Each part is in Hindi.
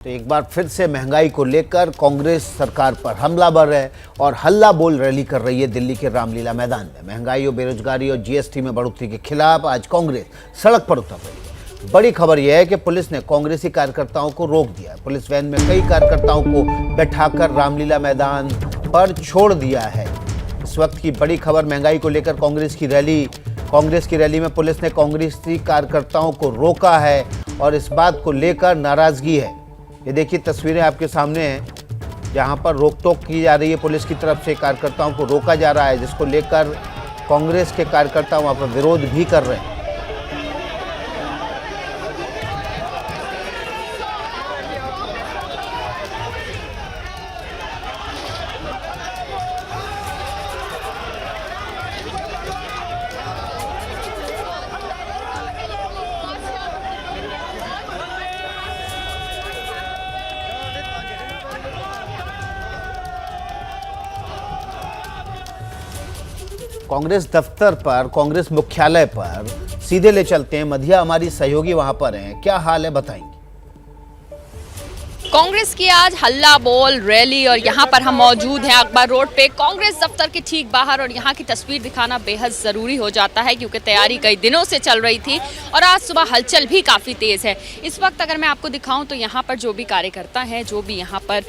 तो एक बार फिर से महंगाई को लेकर कांग्रेस सरकार पर हमलावर है और हल्ला बोल रैली कर रही है दिल्ली के रामलीला मैदान में। महंगाई और बेरोजगारी और जीएसटी में बढ़ोतरी के खिलाफ आज कांग्रेस सड़क पर उतर रही है। बड़ी खबर यह है कि पुलिस ने कांग्रेसी कार्यकर्ताओं को रोक दिया है। पुलिस वैन में कई कार्यकर्ताओं को बैठाकर रामलीला मैदान पर छोड़ दिया है। इस वक्त की बड़ी खबर महंगाई को लेकर कांग्रेस की रैली में पुलिस ने कांग्रेसी कार्यकर्ताओं को रोका है और इस बात को लेकर नाराजगी है। ये देखिए तस्वीरें आपके सामने हैं जहां पर रोक-टोक की जा रही है। पुलिस की तरफ से कार्यकर्ताओं को रोका जा रहा है, जिसको लेकर कांग्रेस के कार्यकर्ता वहां पर विरोध भी कर रहे हैं। कांग्रेस दफ्तर पर, कांग्रेस मुख्यालय पर सीधे ले चलते हैं। मधिया हमारी सहयोगी वहां पर हैं, क्या हाल है बताएंगे। कांग्रेस की आज हल्ला बोल रैली और यहाँ पर हम मौजूद हैं अकबर रोड पे कांग्रेस दफ्तर के ठीक बाहर, और यहाँ की तस्वीर दिखाना बेहद ज़रूरी हो जाता है क्योंकि तैयारी कई दिनों से चल रही थी और आज सुबह हलचल भी काफ़ी तेज़ है। इस वक्त अगर मैं आपको दिखाऊं तो यहाँ पर जो भी कार्यकर्ता हैं, जो भी यहाँ पर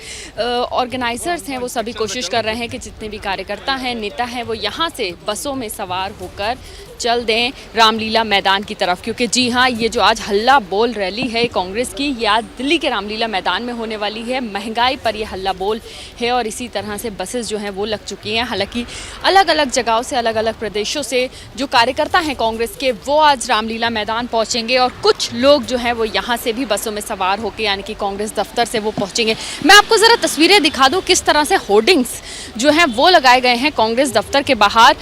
ऑर्गेनाइजर्स हैं, वो सभी कोशिश कर रहे हैं कि जितने भी कार्यकर्ता हैं, नेता हैं, वो यहाँ से बसों में सवार होकर चल दें रामलीला मैदान की तरफ। क्योंकि जी हाँ, ये जो आज हल्ला बोल रैली है कांग्रेस की, ये आज दिल्ली के रामलीला मैदान में होने वाली है। महंगाई पर ये हल्ला बोल है और इसी तरह से बसेस जो हैं वो लग चुकी हैं। हालांकि अलग अलग जगहों से, अलग अलग प्रदेशों से जो कार्यकर्ता हैं कांग्रेस के, वो आज रामलीला मैदान पहुंचेंगे और कुछ लोग जो हैं वो यहाँ से भी बसों में सवार होकर यानी कि कांग्रेस दफ्तर से वो पहुँचेंगे। मैं आपको ज़रा तस्वीरें दिखा दूँ किस तरह से होर्डिंग्स जो हैं वो लगाए गए हैं कांग्रेस दफ्तर के बाहर।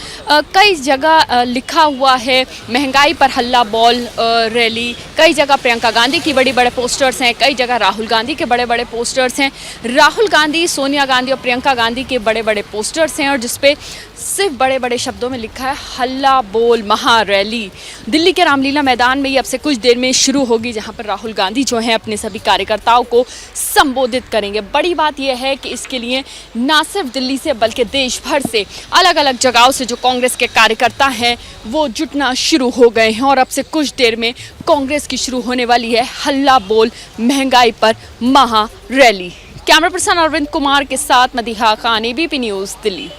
कई जगह लिखा हुआ है महंगाई पर हल्ला बोल रैली, कई जगह प्रियंका गांधी की बड़े बड़े पोस्टर्स हैं, कई जगह राहुल गांधी के बड़े बड़े पोस्टर्स हैं। राहुल गांधी, सोनिया गांधी और प्रियंका गांधी के बड़े बड़े पोस्टर्स हैं और जिसपे सिर्फ बड़े बड़े शब्दों में लिखा है हल्ला बोल महा रैली। दिल्ली के रामलीला मैदान में ये अब से कुछ देर में शुरू होगी, जहां पर राहुल गांधी जो हैं अपने सभी कार्यकर्ताओं को संबोधित करेंगे। बड़ी बात यह है कि इसके लिए ना सिर्फ दिल्ली से बल्कि देश भर से अलग अलग जगहों से जो कांग्रेस के कार्यकर्ता हैं वो जुटना शुरू हो गए हैं और अब से कुछ देर में कांग्रेस की शुरू होने वाली है हल्ला बोल महंगाई पर महा rally. Camera person Arvind Kumar के साथ मदीहा खान, एबीपी न्यूज़, दिल्ली।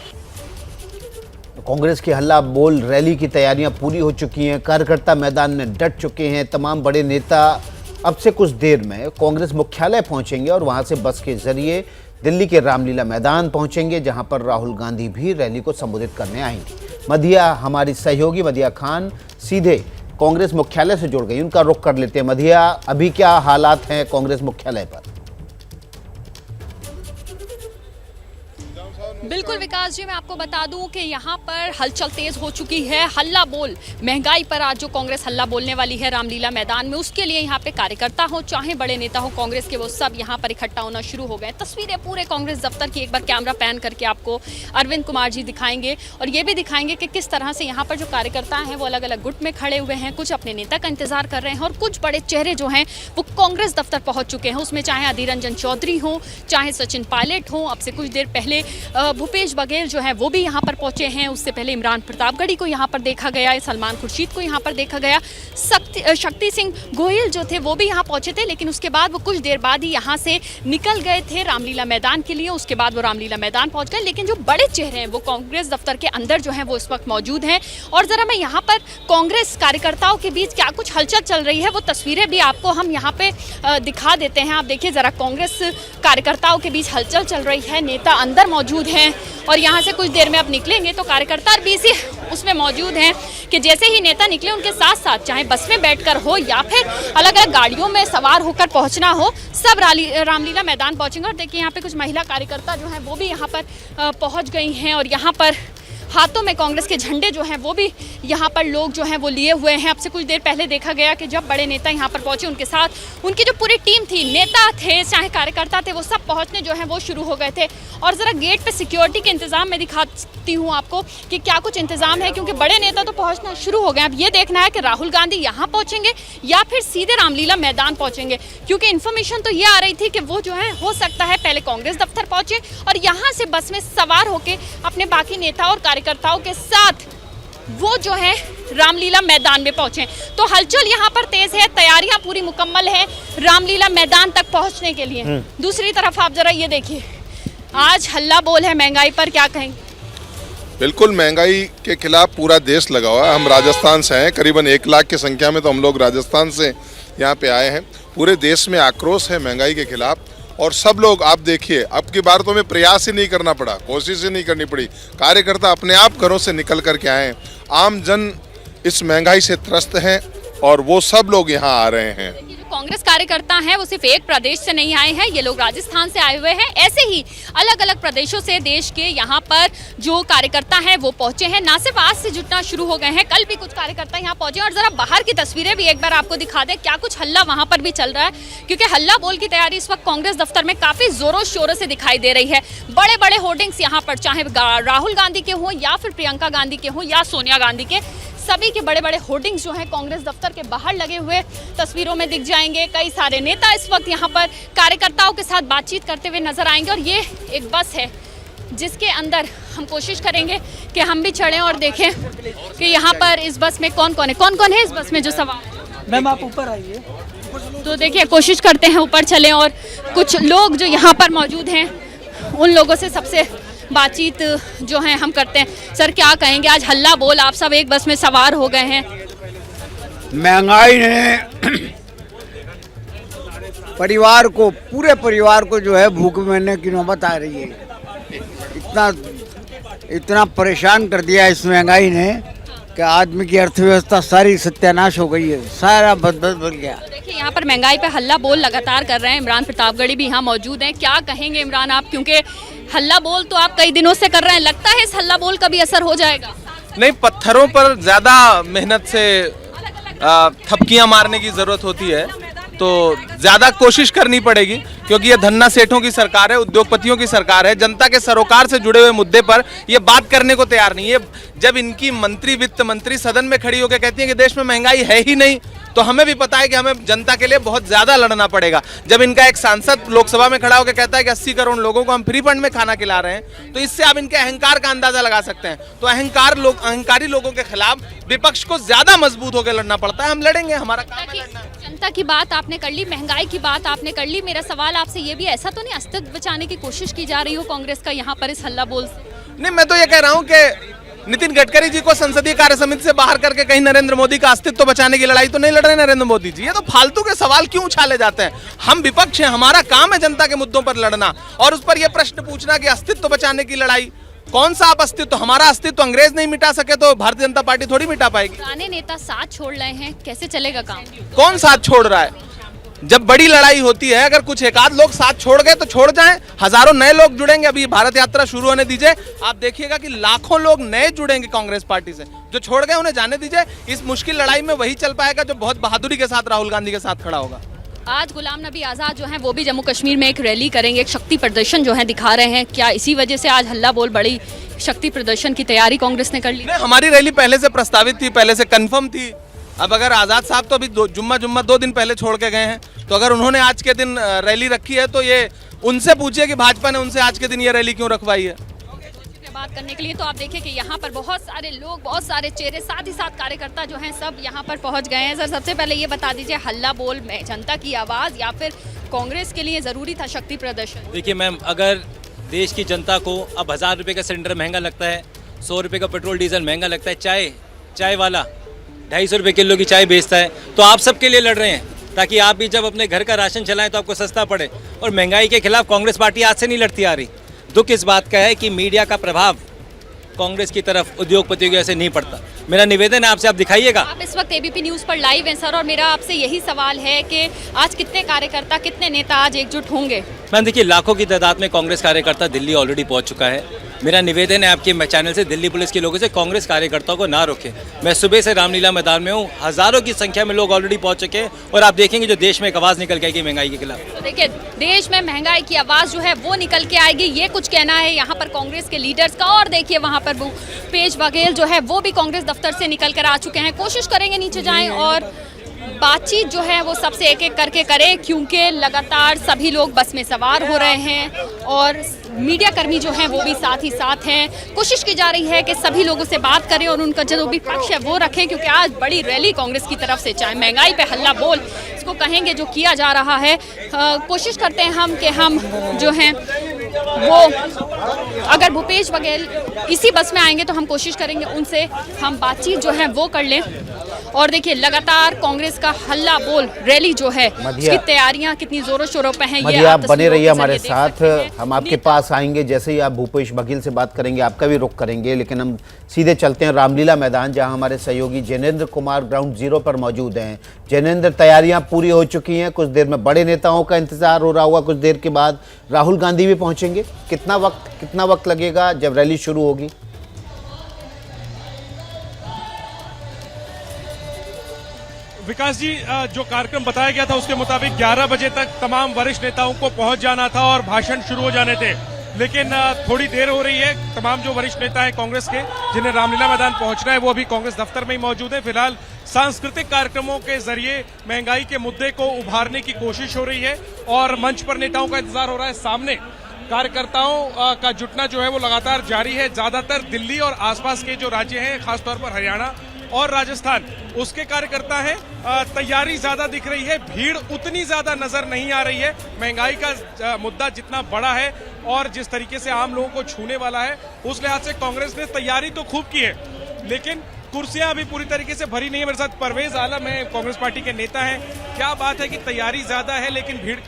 कांग्रेस की हल्ला बोल रैली की तैयारियां पूरी हो चुकी हैं। कार्यकर्ता मैदान में डट चुके हैं। तमाम बड़े नेता अब से कुछ देर में कांग्रेस मुख्यालय पहुंचेंगे और वहां से बस के जरिए दिल्ली के रामलीला मैदान पहुंचेंगे, जहां पर राहुल गांधी भी रैली को संबोधित करने आएंगे। मधिया हमारी सहयोगी मधिया खान सीधे कांग्रेस मुख्यालय से जुड़ गई, उनका रुख कर लेते हैं। मधिया, अभी क्या हालात हैं कांग्रेस मुख्यालय पर? बिल्कुल विकास जी, मैं आपको बता दूं कि यहाँ पर हलचल तेज हो चुकी है। हल्ला बोल महंगाई पर आज जो कांग्रेस हल्ला बोलने वाली है रामलीला मैदान में, उसके लिए यहाँ पे कार्यकर्ता हो चाहे बड़े नेता हो कांग्रेस के, वो सब यहाँ पर इकट्ठा होना शुरू हो गए। तस्वीरें पूरे कांग्रेस दफ्तर की एक बार कैमरा पैन करके आपको अरविंद कुमार जी दिखाएंगे और ये भी दिखाएंगे कि किस तरह से यहाँ पर जो कार्यकर्ता हैं वो अलग अलग गुट में खड़े हुए हैं। कुछ अपने नेता का इंतजार कर रहे हैं और कुछ बड़े चेहरे जो हैं वो कांग्रेस दफ्तर पहुंच चुके हैं। उसमें चाहे अधीर रंजन चौधरी हो, चाहे सचिन पायलट हो, अब से कुछ देर पहले भूपेश बघेल जो है वो भी यहाँ पर पहुंचे हैं। उससे पहले इमरान प्रतापगढ़ी को यहाँ पर देखा गया, सलमान खुर्शीद को यहाँ पर देखा गया, शक्ति सिंह गोयल जो थे वो भी यहाँ पहुंचे थे, लेकिन उसके बाद वो कुछ देर बाद ही यहाँ से निकल गए थे रामलीला मैदान के लिए। उसके बाद वो रामलीला मैदान पहुंच गए, लेकिन जो बड़े चेहरे हैं वो कांग्रेस दफ्तर के अंदर जो है वो इस वक्त मौजूद हैं। और जरा मैं यहाँ पर कांग्रेस कार्यकर्ताओं के बीच क्या कुछ हलचल चल रही है वो तस्वीरें भी आपको हम यहाँ पे दिखा देते हैं। आप देखिए जरा, कांग्रेस कार्यकर्ताओं के बीच हलचल चल रही है, नेता अंदर मौजूद हैं और यहाँ से कुछ देर में अब निकलेंगे तो कार्यकर्ता भी इसी उसमें मौजूद हैं कि जैसे ही नेता निकले उनके साथ साथ चाहे बस में बैठकर हो या फिर अलग अलग गाड़ियों में सवार होकर पहुंचना हो, सब रामलीला मैदान पहुंचेंगे। और देखिए यहाँ पे कुछ महिला कार्यकर्ता जो हैं वो भी यहाँ पर पहुंच गई हैं और यहाँ पर हाथों में कांग्रेस के झंडे जो हैं वो भी यहाँ पर लोग जो हैं वो लिए हुए हैं। अब से कुछ देर पहले देखा गया कि जब बड़े नेता यहाँ पर पहुंचे, उनके साथ उनकी जो पूरी टीम थी, नेता थे चाहे कार्यकर्ता थे, वो सब पहुँचने जो है वो शुरू हो गए थे। और ज़रा गेट पर सिक्योरिटी के इंतजाम में दिखाती हूँ आपको कि क्या कुछ इंतजाम है, क्योंकि बड़े नेता तो पहुँचना शुरू हो गए। अब ये देखना है कि राहुल गांधी यहाँ पहुँचेंगे या फिर सीधे रामलीला मैदान पहुँचेंगे, क्योंकि इन्फॉर्मेशन तो ये आ रही थी कि वो जो है हो सकता है पहले कांग्रेस दफ्तर पहुँचे और यहाँ से बस में सवार होकर अपने बाकी नेता और कार्यकर्ताओं के साथ वो जो है रामलीला मैदान में पहुंचे। तो हलचल यहाँ पर तेज है, तैयारियां पूरी मुकम्मल है रामलीला मैदान तक पहुंचने के लिए। दूसरी तरफ आप जरा ये देखिए, आज हल्ला बोल है महंगाई पर, क्या कहेंगे? बिल्कुल, महंगाई के खिलाफ पूरा देश लगा हुआ है। हम राजस्थान से हैं, करीबन 1 लाख की संख्या में तो हम लोग राजस्थान से यहाँ पे आए हैं। पूरे देश में आक्रोश है महंगाई के खिलाफ और सब लोग, आप देखिए, अब की बार तो हमें प्रयास ही नहीं करना पड़ा, कोशिश ही नहीं करनी पड़ी। कार्यकर्ता अपने आप घरों से निकल कर के आए। आम जन इस महंगाई से त्रस्त हैं और वो सब लोग यहाँ आ रहे हैं। कांग्रेस कार्यकर्ता हैं वो सिर्फ एक प्रदेश से नहीं आए हैं, ये लोग राजस्थान से आए हुए हैं। ऐसे ही अलग अलग प्रदेशों से देश के यहाँ पर जो कार्यकर्ता हैं वो पहुंचे हैं। ना सिर्फ आज से जुटना शुरू हो गए हैं, कल भी कुछ कार्यकर्ता यहाँ पहुंचे। और जरा बाहर की तस्वीरें भी एक बार आपको दिखा दें, क्या कुछ हल्ला वहाँ पर भी चल रहा है, क्योंकि हल्ला बोल की तैयारी इस वक्त कांग्रेस दफ्तर में काफी जोरों शोरों से दिखाई दे रही है। बड़े बड़े होर्डिंग्स यहाँ पर, चाहे राहुल गांधी के हों या फिर प्रियंका गांधी के हों या सोनिया गांधी के, सभी के बड़े बड़े होर्डिंग्स जो हैं कांग्रेस दफ्तर के बाहर लगे हुए तस्वीरों में दिख जाएंगे। कई सारे नेता इस वक्त यहाँ पर कार्यकर्ताओं के साथ बातचीत करते हुए नजर आएंगे। और ये एक बस है जिसके अंदर हम कोशिश करेंगे कि हम भी चढ़ें और देखें कि यहाँ पर इस बस में कौन कौन है इस बस में जो सवार। मैम आप ऊपर आइए। तो देखिए, कोशिश करते हैं ऊपर चलें और कुछ लोग जो यहाँ पर मौजूद हैं उन लोगों से सबसे बातचीत जो है हम करते हैं। सर, क्या कहेंगे, आज हल्ला बोल, आप सब एक बस में सवार हो गए हैं। महंगाई ने परिवार को, पूरे परिवार को जो है भूख मरने की नौबत आ रही है। इतना परेशान कर दिया इस महंगाई ने कि आदमी की अर्थव्यवस्था सारी सत्यानाश हो गई है, सारा बदल गया। तो देखिए, यहाँ पर महंगाई पे हल्ला बोल लगातार कर रहे हैं। इमरान प्रतापगढ़ी भी यहाँ मौजूद हैं। क्या कहेंगे इमरान आप, क्योंकि हल्ला बोल तो आप कई दिनों से कर रहे हैं, लगता है इस हल्ला बोल का भी असर हो जाएगा? नहीं, पत्थरों पर ज़्यादा मेहनत से थपकियां मारने की ज़रूरत होती है, तो ज़्यादा कोशिश करनी पड़ेगी, क्योंकि ये धन्ना सेठों की सरकार है, उद्योगपतियों की सरकार है। जनता के सरोकार से जुड़े हुए मुद्दे पर ये बात करने को तैयार नहीं है। जब इनकी मंत्री, वित्त मंत्री सदन में खड़ी होकर कहती है कि देश में महंगाई है ही नहीं, तो हमें भी पता है कि हमें जनता के लिए बहुत ज़्यादा लड़ना पड़ेगा। जब इनका एक सांसद लोकसभा में खड़ा होकर कहता है कि 80 करोड़ लोगों को हम फ्री फंड में खाना खिला रहे हैं, तो इससे आप इनके अहंकार का अंदाजा लगा सकते हैं। तो अहंकारी लोगों के खिलाफ विपक्ष को ज़्यादा मजबूत होकर लड़ना पड़ता है। हम लड़ेंगे, हमारा काम है लड़ना। जनता की बात आपने कर ली, महंगाई की बात आपने कर ली। मेरा सवाल आपसे ये भी, ऐसा तो नहीं अस्तित्व बचाने की कोशिश की जा रही हो कांग्रेस का यहाँ पर इस हल्ला बोल से? नहीं, मैं तो ये कह रहा हूँ कि नितिन गडकरी जी को संसदीय कार्य समिति से बाहर करके कहीं नरेंद्र मोदी का अस्तित्व बचाने की लड़ाई तो नहीं लड़ रहे नरेंद्र मोदी जी। ये तो फालतू के सवाल क्यों उछाले जाते हैं? हम विपक्ष हैं, हमारा काम है जनता के मुद्दों पर लड़ना और उस पर यह प्रश्न पूछना कि अस्तित्व बचाने की लड़ाई। कौन सा आप अस्तित्व? हमारा अस्तित्व अंग्रेज नहीं मिटा सके तो भारतीय जनता पार्टी थोड़ी मिटा पाएगी। पुराने नेता साथ छोड़ रहे हैं, कैसे चलेगा काम? कौन साथ छोड़ रहा है? जब बड़ी लड़ाई होती है, अगर कुछ एक आध लोग साथ छोड़ गए तो छोड़ जाएं, हजारों नए लोग जुड़ेंगे। अभी भारत यात्रा शुरू होने दीजिए, आप देखिएगा कि लाखों लोग नए जुड़ेंगे कांग्रेस पार्टी से। जो छोड़ गए उन्हें जाने दीजिए। इस मुश्किल लड़ाई में वही चल पाएगा जो बहुत बहादुरी के साथ राहुल गांधी के साथ खड़ा होगा। आज गुलाम नबी आज़ाद जो हैं वो भी जम्मू कश्मीर में एक रैली करेंगे, एक शक्ति प्रदर्शन जो है दिखा रहे हैं। क्या इसी वजह से आज हल्ला बोल, बड़ी शक्ति प्रदर्शन की तैयारी कांग्रेस ने कर ली? हमारी रैली पहले से प्रस्तावित थी, पहले से कन्फर्म थी। अब अगर आज़ाद साहब तो अभी जुम्मा 2 दिन पहले छोड़ के गए हैं, तो अगर उन्होंने आज के दिन रैली रखी है तो ये उनसे पूछिए कि भाजपा ने उनसे आज के दिन ये रैली क्यों रखवाई है। बात करने के लिए तो आप देखिए कि यहाँ पर बहुत सारे लोग, बहुत सारे चेहरे, साथ ही साथ कार्यकर्ता जो हैं सब यहाँ पर पहुँच गए हैं। सर, सबसे पहले ये बता दीजिए, हल्ला बोल में जनता की आवाज़ या फिर कांग्रेस के लिए ज़रूरी था शक्ति प्रदर्शन? देखिए मैम, अगर देश की जनता को अब 1000 रुपये का सिलेंडर महंगा लगता है, 100 रुपये का पेट्रोल डीजल महंगा लगता है, चाय वाला 250 रुपये किलो की चाय बेचता है, तो आप सबके लिए लड़ रहे हैं ताकि आप भी जब अपने घर का राशन चलाएं तो आपको सस्ता पड़े। और महंगाई के खिलाफ कांग्रेस पार्टी आज से नहीं लड़ती आ रही। दुख इस बात का है कि मीडिया का प्रभाव कांग्रेस की तरफ उद्योगपतियों की वजह से नहीं पड़ता। मेरा निवेदन है आपसे, आप दिखाइएगा। आप इस वक्त एबीपी न्यूज़ पर लाइव हैं सर, और मेरा आपसे यही सवाल है कि आज कितने कार्यकर्ता, कितने नेता आज एकजुट होंगे? मैम देखिए, लाखों की तादाद में कांग्रेस कार्यकर्ता दिल्ली ऑलरेडी पहुंच चुका है। मेरा निवेदन है आपके चैनल से दिल्ली पुलिस के लोगों से कांग्रेस कार्यकर्ताओं को ना रोके। मैं सुबह से रामलीला मैदान में हूँ, हज़ारों की संख्या में लोग ऑलरेडी पहुँच चुके हैं और आप देखेंगे जो देश में एक आवाज़ निकल के आएगी महंगाई के खिलाफ। तो देखिए, देश में महंगाई की आवाज़ जो है वो निकल के आएगी, ये कुछ कहना है यहाँ पर कांग्रेस के लीडर्स का। और देखिए वहाँ पर भूपेश बघेल जो है वो भी कांग्रेस दफ्तर से निकल कर आ चुके हैं। कोशिश करेंगे नीचे जाएं और बातचीत जो है वो सबसे एक एक करके करें, क्योंकि लगातार सभी लोग बस में सवार हो रहे हैं और मीडिया कर्मी जो हैं वो भी साथ ही साथ हैं। कोशिश की जा रही है कि सभी लोगों से बात करें और उनका जो भी पक्ष है वो रखें, क्योंकि आज बड़ी रैली कांग्रेस की तरफ से, चाहे महंगाई पे हल्ला बोल इसको कहेंगे, जो किया जा रहा है। कोशिश करते हैं हम कि हम जो हैं वो, अगर भूपेश बघेल इसी बस में आएंगे तो हम कोशिश करेंगे उनसे हम बातचीत जो है वो कर लें। और देखिए लगातार कांग्रेस का हल्ला बोल रैली जो है उसकी तैयारियां कितनी जोरों शोरों पे हैं, ये आप बने रहिए हमारे साथ। हम आपके पास आएंगे जैसे ही आप भूपेश बघेल से बात करेंगे, आपका भी रुख करेंगे। लेकिन हम सीधे चलते हैं रामलीला मैदान, जहां हमारे सहयोगी जैनेंद्र कुमार ग्राउंड जीरो पर मौजूद हैं। जैनेंद्र, तैयारियां पूरी हो चुकी हैं, कुछ देर में बड़े नेताओं का इंतजार हो रहा होगा, कुछ देर के बाद राहुल गांधी भी पहुंचेंगे। कितना वक्त लगेगा जब रैली शुरू होगी? विकास जी, जो कार्यक्रम बताया गया था उसके मुताबिक 11 बजे तक तमाम वरिष्ठ नेताओं को पहुंच जाना था और भाषण शुरू हो जाने थे, लेकिन थोड़ी देर हो रही है। तमाम जो वरिष्ठ नेता हैं कांग्रेस के, जिन्हें रामलीला मैदान पहुंचना है, वो अभी कांग्रेस दफ्तर में ही मौजूद है। फिलहाल सांस्कृतिक कार्यक्रमों के जरिए महंगाई के मुद्दे को उभारने की कोशिश हो रही है और मंच पर नेताओं का इंतजार हो रहा है। सामने कार्यकर्ताओं का जुटना जो है वो लगातार जारी है। ज्यादातर दिल्ली और आसपास के जो राज्य हैं, खासतौर पर हरियाणा और राजस्थान, उसके कार्यकर्ता हैं। तैयारी ज्यादा दिख रही है, भीड़ उतनी ज्यादा नजर नहीं आ रही है। महंगाई का मुद्दा जितना बड़ा है और जिस तरीके से आम लोगों को छूने वाला है, उस लिहाज से कांग्रेस ने तैयारी तो खूब की है, लेकिन कुर्सियां अभी पूरी तरीके से भरी नहीं है। मेरे साथ परवेज आलम है, कांग्रेस पार्टी के नेता हैं। क्या बात है कि तैयारी ज्यादा है लेकिन भीड़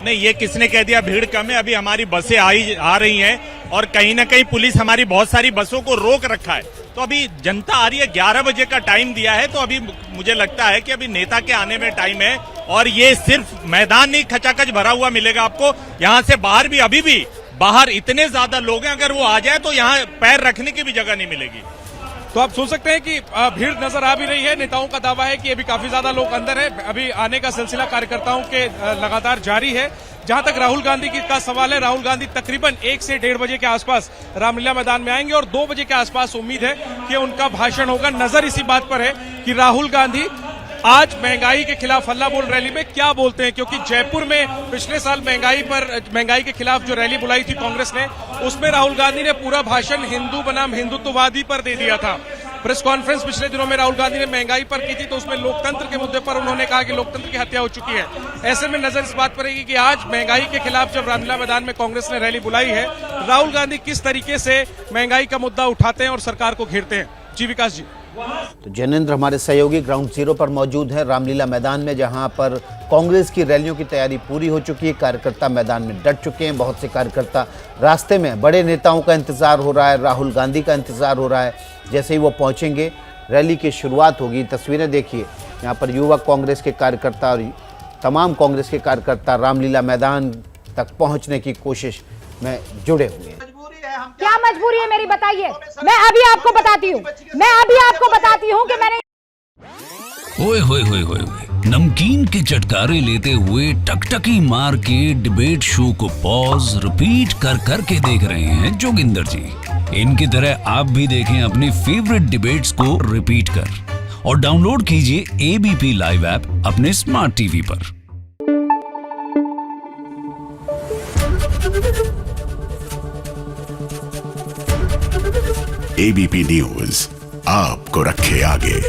नहीं? ये किसने कह दिया भीड़ कम है? अभी हमारी बसें आ रही हैं और कहीं ना कहीं पुलिस हमारी बहुत सारी बसों को रोक रखा है। तो अभी जनता आ रही है, 11 बजे का टाइम दिया है, तो अभी मुझे लगता है कि अभी नेता के आने में टाइम है। और ये सिर्फ मैदान नहीं खचाखच भरा हुआ मिलेगा आपको, यहाँ से बाहर भी, अभी भी बाहर इतने ज्यादा लोग हैं, अगर वो आ जाए तो यहाँ पैर रखने की भी जगह नहीं मिलेगी। तो आप सुन सकते हैं कि भीड़ नजर आ भी रही है। नेताओं का दावा है कि अभी काफी ज्यादा लोग अंदर है। अभी आने का सिलसिला कार्यकर्ताओं के लगातार जारी है। जहां तक राहुल गांधी का सवाल है, राहुल गांधी तकरीबन 1 से 1:30 बजे के आसपास रामलीला मैदान में आएंगे और 2 बजे के आसपास उम्मीद है कि उनका भाषण होगा। नजर इसी बात पर है कि राहुल गांधी आज महंगाई के खिलाफ हल्ला बोल रैली में क्या बोलते हैं, क्योंकि जयपुर में पिछले साल महंगाई के खिलाफ जो रैली बुलाई थी कांग्रेस ने, उसमें राहुल गांधी ने पूरा भाषण हिंदू बनाम हिंदुत्ववादी पर दे दिया था। प्रेस कॉन्फ्रेंस पिछले दिनों में राहुल गांधी ने महंगाई पर की थी, तो उसमें लोकतंत्र के मुद्दे पर उन्होंने कहा कि लोकतंत्र की हत्या हो चुकी है। ऐसे में नजर इस बात पर रहेगी कि आज महंगाई के खिलाफ जब रामलीला मैदान में कांग्रेस ने रैली बुलाई है, राहुल गांधी किस तरीके से महंगाई का मुद्दा उठाते हैं और सरकार को घेरते हैं। जी विकास जी। तो जैनेंद्र हमारे सहयोगी ग्राउंड जीरो पर मौजूद है रामलीला मैदान में, जहां पर कांग्रेस की रैलियों की तैयारी पूरी हो चुकी है। कार्यकर्ता मैदान में डट चुके हैं, बहुत से कार्यकर्ता रास्ते में। बड़े नेताओं का इंतजार हो रहा है, राहुल गांधी का इंतजार हो रहा है। जैसे ही वो पहुंचेंगे रैली की शुरुआत होगी। तस्वीरें देखिए, यहाँ पर युवक कांग्रेस के कार्यकर्ता और तमाम कांग्रेस के कार्यकर्ता रामलीला मैदान तक पहुँचने की कोशिश में जुड़े हुए हैं। क्या मजबूरी है मेरी, बताइए। मैं अभी आपको बताती हूँ कि मैंने ओए होए होए होए नमकीन के चटकारे लेते हुए टकटकी मार के डिबेट शो को पॉज रिपीट कर करके देख रहे हैं जोगिंदर जी। इनकी तरह आप भी देखें अपने फेवरेट डिबेट्स को रिपीट कर और डाउनलोड कीजिए एबीपी लाइव ऐप अपने स्मार्ट टीवी पर। एबीपी न्यूज आपको रखे आगे।